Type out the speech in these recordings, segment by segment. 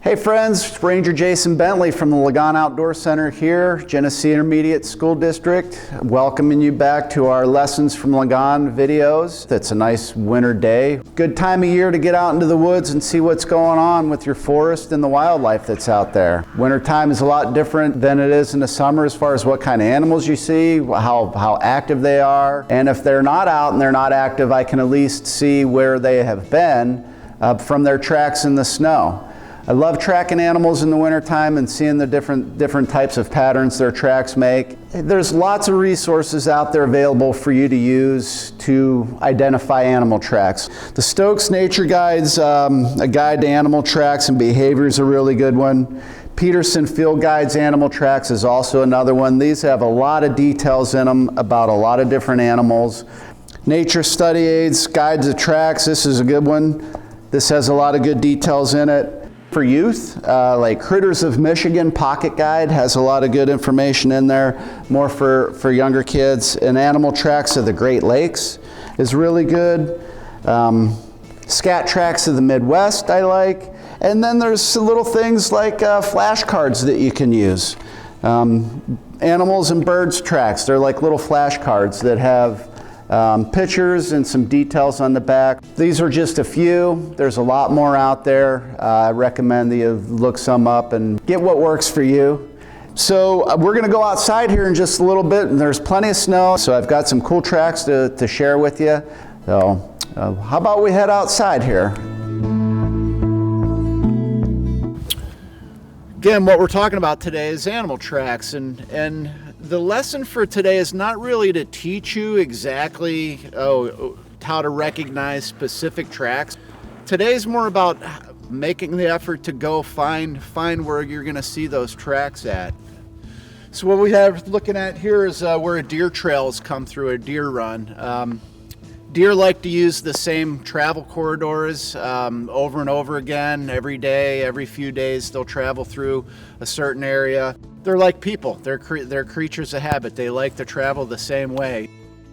Hey friends, Ranger Jason Bentley from the Ligon Outdoor Center here, Genesee Intermediate School District, welcoming you back to our Lessons from Ligon videos. It's a nice winter day. Good time of year to get out into the woods and see what's going on with your forest and the wildlife that's out there. Wintertime is a lot different than it is in the summer as far as what kind of animals you see, how active they are. And if they're not out and they're not active, I can at least see where they have been from their tracks in the snow. I love tracking animals in the wintertime and seeing the different types of patterns their tracks make. There's lots of resources out there available for you to use to identify animal tracks. The Stokes Nature Guide's a guide to animal tracks and behavior is a really good one. Peterson Field Guide's Animal Tracks is also another one. These have a lot of details in them about a lot of different animals. Nature Study Aids Guide to Tracks, this is a good one. This has a lot of good details in it. For youth, like Critters of Michigan Pocket Guide has a lot of good information in there, more for younger kids. And Animal Tracks of the Great Lakes is really good. Scat Tracks of the Midwest I like. And then there's little things like flashcards that you can use. Animals and Birds Tracks, they're like little flashcards that have pictures and some details on the back. These are just a few. There's a lot more out there. I recommend that you look some up and get what works for you. So we're going to go outside here in just a little bit, and there's plenty of snow, so I've got some cool tracks to share with you. So how about we head outside here? Again, what we're talking about today is animal tracks, and the lesson for today is not really to teach you exactly how to recognize specific tracks. Today's more about making the effort to go find where you're going to see those tracks at. So what we have looking at here is where a deer trails come through, a deer run. Deer like to use the same travel corridors over and over again, every day, every few days. They'll travel through a certain area. They're like people. They're creatures of habit. They like to travel the same way.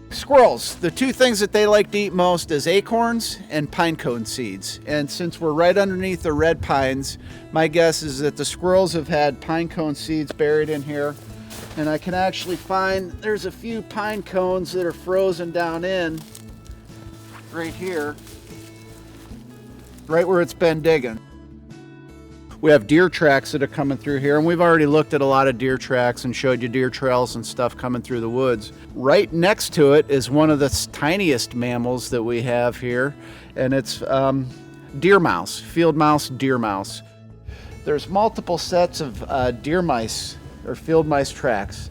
Squirrels, the two things that they like to eat most is acorns and pine cone seeds. And since we're right underneath the red pines, my guess is that the squirrels have had pine cone seeds buried in here. And I can actually find there's a few pine cones that are frozen down in right here, right where it's been digging. We have deer tracks that are coming through here, and we've already looked at a lot of deer tracks and showed you deer trails and stuff coming through the woods. Right next to it is one of the tiniest mammals that we have here, and it's deer mouse, field mouse, deer mouse. There's multiple sets of deer mice or field mice tracks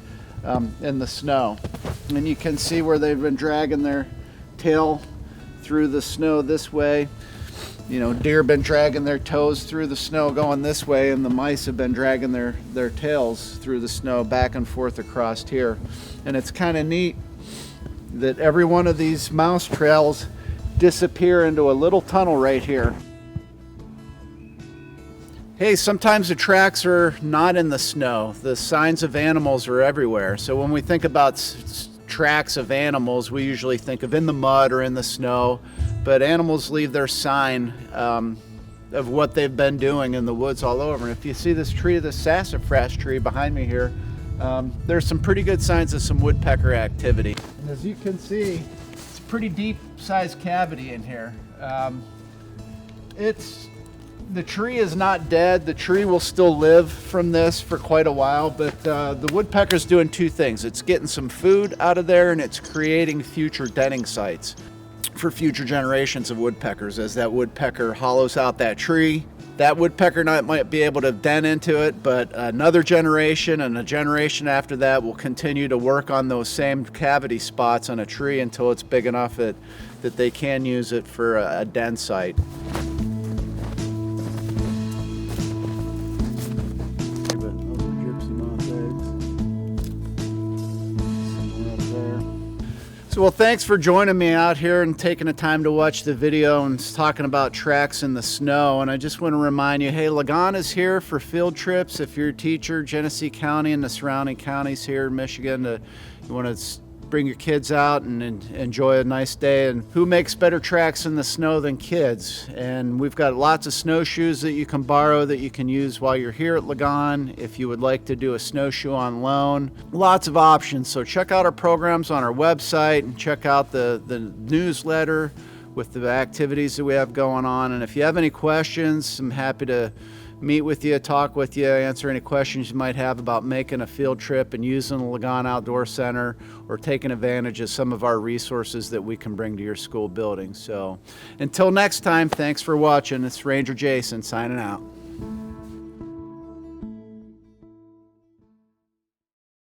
in the snow, and you can see where they've been dragging their tail through the snow this way. You know, deer have been dragging their toes through the snow going this way, and the mice have been dragging their tails through the snow back and forth across here. And it's kind of neat that every one of these mouse trails disappear into a little tunnel right here. Hey, sometimes the tracks are not in the snow. The signs of animals are everywhere. So when we think about tracks of animals, we usually think of in the mud or in the snow. But animals leave their sign of what they've been doing in the woods all over. And if you see this tree, this sassafras tree behind me here, there's some pretty good signs of some woodpecker activity. And as you can see, it's a pretty deep sized cavity in here. The tree is not dead. The tree will still live from this for quite a while, but the woodpecker's doing two things. It's getting some food out of there, and it's creating future denning sites for future generations of woodpeckers. As that woodpecker hollows out that tree, that woodpecker might be able to den into it, but another generation and a generation after that will continue to work on those same cavity spots on a tree until it's big enough that they can use it for a den site. So, well, thanks for joining me out here and taking the time to watch the video and talking about tracks in the snow. And I just want to remind you, hey, Ligon is here for field trips. If you're a teacher, Genesee County and the surrounding counties here in Michigan, you want to bring your kids out and enjoy a nice day. And who makes better tracks in the snow than kids? And we've got lots of snowshoes that you can borrow that you can use while you're here at Ligon. If you would like to do a snowshoe on loan, lots of options. So check out our programs on our website and check out the newsletter with the activities that we have going on. And if you have any questions, I'm happy to meet with you, talk with you, answer any questions you might have about making a field trip and using the Ligon Outdoor Center or taking advantage of some of our resources that we can bring to your school building. So until next time, thanks for watching. It's Ranger Jason signing out.